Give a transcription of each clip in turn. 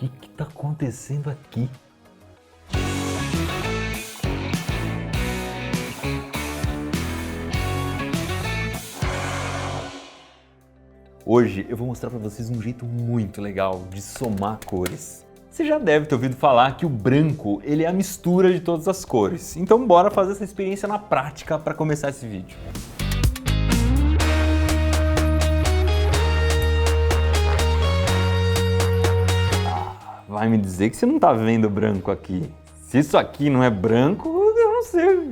que está acontecendo aqui? Hoje eu vou mostrar para vocês um jeito muito legal de somar cores. Você já deve ter ouvido falar que o branco ele é a mistura de todas as cores. Então bora fazer essa experiência na prática para começar esse vídeo. Vai me dizer que você não está vendo branco aqui. Se isso aqui não é branco, eu não sei.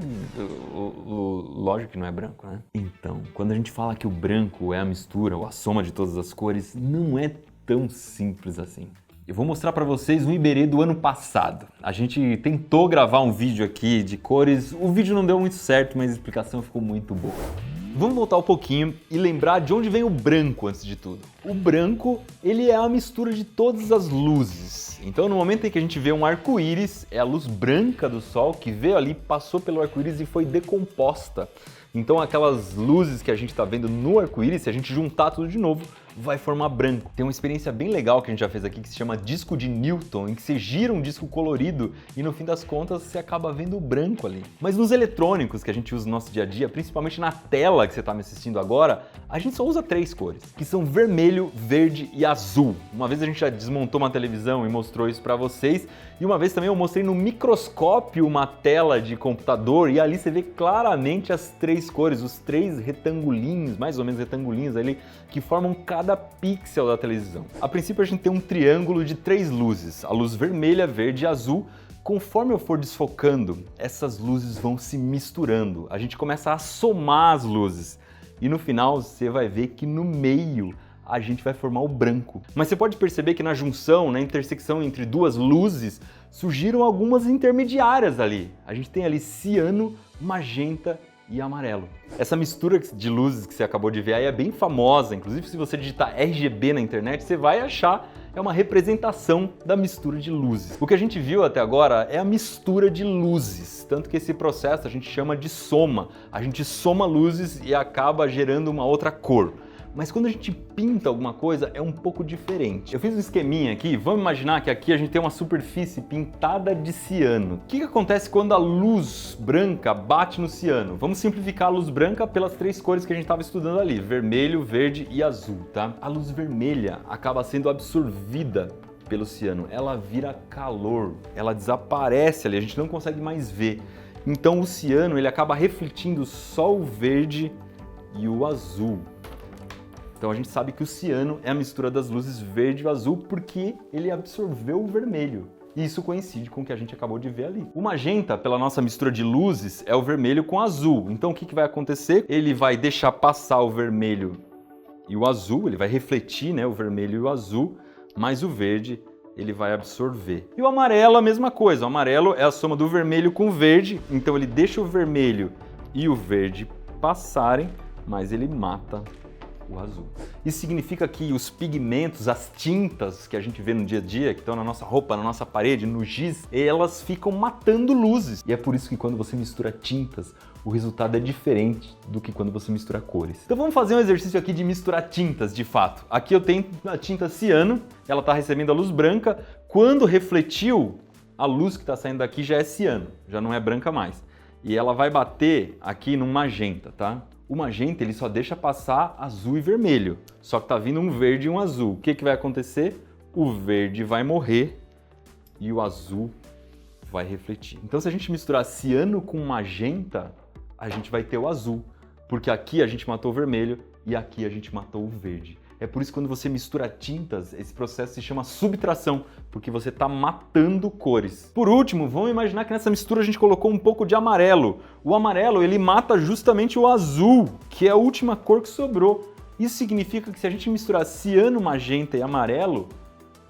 Lógico que não é branco, né? Então, quando a gente fala que o branco é a mistura ou a soma de todas as cores, não é tão simples assim. Eu vou mostrar para vocês um Iberê do ano passado. A gente tentou gravar um vídeo aqui de cores, o vídeo não deu muito certo, mas a explicação ficou muito boa. Vamos voltar um pouquinho e lembrar de onde vem o branco antes de tudo. O branco, ele é a mistura de todas as luzes. Então, no momento em que a gente vê um arco-íris, é a luz branca do sol que veio ali, passou pelo arco-íris e foi decomposta. Então, aquelas luzes que a gente está vendo no arco-íris, se a gente juntar tudo de novo, vai formar branco. Tem uma experiência bem legal que a gente já fez aqui que se chama disco de Newton, em que você gira um disco colorido e no fim das contas você acaba vendo o branco ali. Mas nos eletrônicos que a gente usa no nosso dia a dia, principalmente na tela que você está me assistindo agora, a gente só usa 3 cores, que são vermelho, verde e azul. Uma vez a gente já desmontou uma televisão e mostrou isso para vocês, e uma vez também eu mostrei no microscópio uma tela de computador e ali você vê claramente as 3 cores, os 3 retangulinhos, mais ou menos retangulinhos ali, que formam cada pixel da televisão. A princípio a gente tem um triângulo de 3 luzes, a luz vermelha, verde e azul. Conforme eu for desfocando, essas luzes vão se misturando. A gente começa a somar as luzes e no final você vai ver que no meio a gente vai formar o branco. Mas você pode perceber que na junção, na intersecção entre 2 luzes, surgiram algumas intermediárias ali. A gente tem ali ciano, magenta e amarelo. Essa mistura de luzes que você acabou de ver aí é bem famosa, inclusive se você digitar RGB na internet, você vai achar, é uma representação da mistura de luzes. O que a gente viu até agora é a mistura de luzes, tanto que esse processo a gente chama de soma. A gente soma luzes e acaba gerando uma outra cor. Mas quando a gente pinta alguma coisa, é um pouco diferente. Eu fiz um esqueminha aqui, vamos imaginar que aqui a gente tem uma superfície pintada de ciano. O que acontece quando a luz branca bate no ciano? Vamos simplificar a luz branca pelas 3 cores que a gente estava estudando ali, vermelho, verde e azul, tá? A luz vermelha acaba sendo absorvida pelo ciano, ela vira calor, ela desaparece ali, a gente não consegue mais ver. Então o ciano ele acaba refletindo só o verde e o azul. Então a gente sabe que o ciano é a mistura das luzes verde e azul porque ele absorveu o vermelho. E isso coincide com o que a gente acabou de ver ali. O magenta, pela nossa mistura de luzes, é o vermelho com azul. Então o que vai acontecer? Ele vai deixar passar o vermelho e o azul, ele vai refletir, né, o vermelho e o azul, mas o verde ele vai absorver. E o amarelo, a mesma coisa. O amarelo é a soma do vermelho com o verde, então ele deixa o vermelho e o verde passarem, mas ele mata o azul. Isso significa que os pigmentos, as tintas que a gente vê no dia a dia, que estão na nossa roupa, na nossa parede, no giz, elas ficam matando luzes. E é por isso que quando você mistura tintas, o resultado é diferente do que quando você mistura cores. Então vamos fazer um exercício aqui de misturar tintas, de fato. Aqui eu tenho a tinta ciano, ela está recebendo a luz branca. Quando refletiu, a luz que está saindo daqui já é ciano, já não é branca mais. E ela vai bater aqui no magenta, tá? O magenta ele só deixa passar azul e vermelho, só que tá vindo um verde e um azul. O que vai acontecer? O verde vai morrer e o azul vai refletir. Então se a gente misturar ciano com magenta, a gente vai ter o azul, porque aqui a gente matou o vermelho e aqui a gente matou o verde. É por isso que quando você mistura tintas, esse processo se chama subtração, porque você está matando cores. Por último, vamos imaginar que nessa mistura a gente colocou um pouco de amarelo. O amarelo, ele mata justamente o azul, que é a última cor que sobrou. Isso significa que se a gente misturar ciano, magenta e amarelo,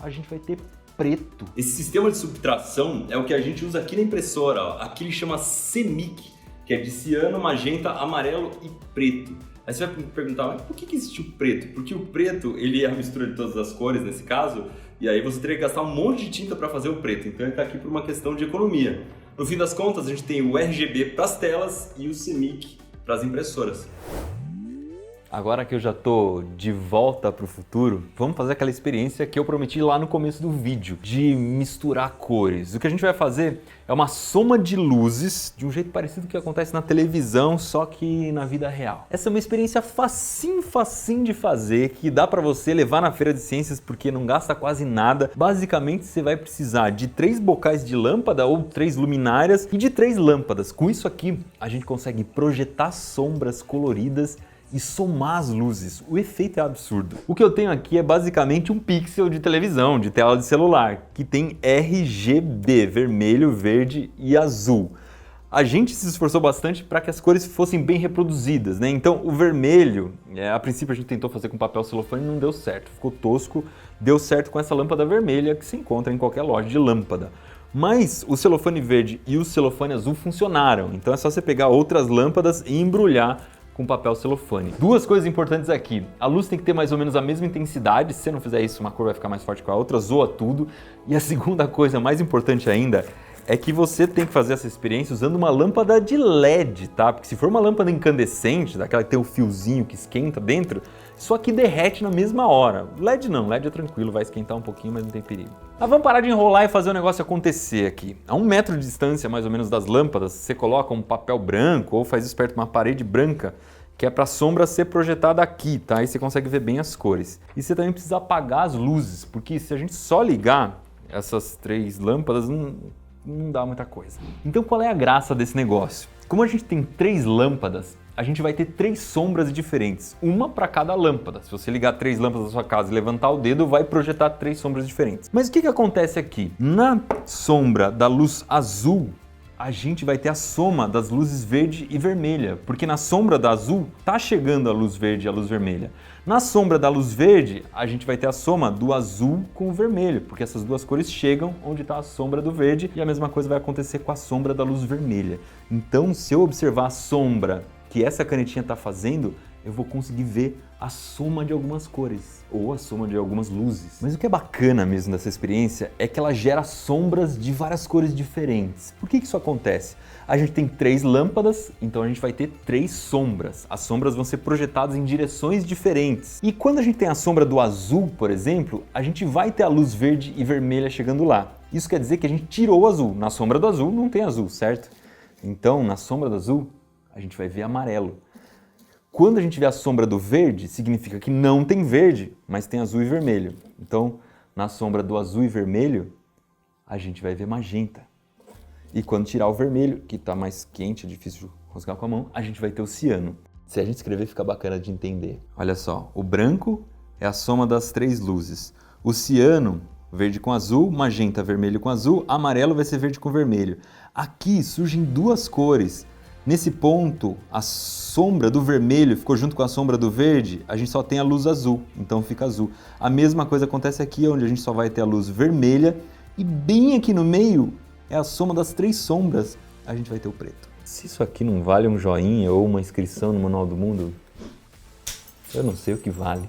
a gente vai ter preto. Esse sistema de subtração é o que a gente usa aqui na impressora, ó. Aqui ele chama CMYK, que é de ciano, magenta, amarelo e preto. Aí você vai me perguntar, mas por que existe o preto? Porque o preto, ele é a mistura de todas as cores nesse caso, e aí você teria que gastar um monte de tinta para fazer o preto, então ele está aqui por uma questão de economia. No fim das contas, a gente tem o RGB para as telas e o CMYK para as impressoras. Agora que eu já tô de volta pro futuro, vamos fazer aquela experiência que eu prometi lá no começo do vídeo, de misturar cores. O que a gente vai fazer é uma soma de luzes, de um jeito parecido com o que acontece na televisão, só que na vida real. Essa é uma experiência facinho de fazer, que dá pra você levar na feira de ciências porque não gasta quase nada. Basicamente, você vai precisar de 3 bocais de lâmpada ou 3 luminárias e de 3 lâmpadas. Com isso aqui, a gente consegue projetar sombras coloridas e somar as luzes. O efeito é absurdo. O que eu tenho aqui é basicamente um pixel de televisão, de tela de celular, que tem RGB, vermelho, verde e azul. A gente se esforçou bastante para que as cores fossem bem reproduzidas, né? Então o vermelho, a princípio a gente tentou fazer com papel celofane e não deu certo, ficou tosco. Deu certo com essa lâmpada vermelha que se encontra em qualquer loja de lâmpada. Mas o celofane verde e o celofane azul funcionaram, então é só você pegar outras lâmpadas e embrulhar com papel celofane. Duas coisas importantes aqui. A luz tem que ter mais ou menos a mesma intensidade. Se você não fizer isso, uma cor vai ficar mais forte que a outra, zoa tudo. E a segunda coisa, mais importante ainda, é que você tem que fazer essa experiência usando uma lâmpada de LED, tá? Porque se for uma lâmpada incandescente, daquela que tem o fiozinho que esquenta dentro, isso aqui derrete na mesma hora. LED não, LED é tranquilo, vai esquentar um pouquinho, mas não tem perigo. Mas vamos parar de enrolar e fazer o negócio acontecer aqui. A 1 metro de distância, mais ou menos, das lâmpadas, você coloca um papel branco ou faz isso perto de uma parede branca, que é para a sombra ser projetada aqui, tá? Aí você consegue ver bem as cores. E você também precisa apagar as luzes, porque se a gente só ligar essas 3 lâmpadas, não dá muita coisa. Então qual é a graça desse negócio? Como a gente tem 3 lâmpadas, a gente vai ter 3 sombras diferentes, uma para cada lâmpada. Se você ligar 3 lâmpadas na sua casa e levantar o dedo, vai projetar 3 sombras diferentes. Mas o que acontece aqui? Na sombra da luz azul, a gente vai ter a soma das luzes verde e vermelha, porque na sombra da azul tá chegando a luz verde e a luz vermelha. Na sombra da luz verde, a gente vai ter a soma do azul com o vermelho, porque essas duas cores chegam onde está a sombra do verde, e a mesma coisa vai acontecer com a sombra da luz vermelha. Então, se eu observar a sombra que essa canetinha está fazendo, eu vou conseguir ver a soma de algumas cores, ou a soma de algumas luzes. Mas o que é bacana mesmo dessa experiência é que ela gera sombras de várias cores diferentes. Por que isso acontece? A gente tem 3 lâmpadas, então a gente vai ter 3 sombras. As sombras vão ser projetadas em direções diferentes. E quando a gente tem a sombra do azul, por exemplo, a gente vai ter a luz verde e vermelha chegando lá. Isso quer dizer que a gente tirou o azul. Na sombra do azul não tem azul, certo? Então, na sombra do azul, a gente vai ver amarelo. Quando a gente vê a sombra do verde, significa que não tem verde, mas tem azul e vermelho. Então, na sombra do azul e vermelho, a gente vai ver magenta. E quando tirar o vermelho, que está mais quente, é difícil de roscar com a mão, a gente vai ter o ciano. Se a gente escrever, fica bacana de entender. Olha só, o branco é a soma das 3 luzes. O ciano, verde com azul, magenta, vermelho com azul, amarelo vai ser verde com vermelho. Aqui surgem 2 cores. Nesse ponto, a sombra do vermelho ficou junto com a sombra do verde, a gente só tem a luz azul, então fica azul. A mesma coisa acontece aqui, onde a gente só vai ter a luz vermelha, e bem aqui no meio é a soma das 3 sombras, a gente vai ter o preto. Se isso aqui não vale um joinha ou uma inscrição no Manual do Mundo, eu não sei o que vale.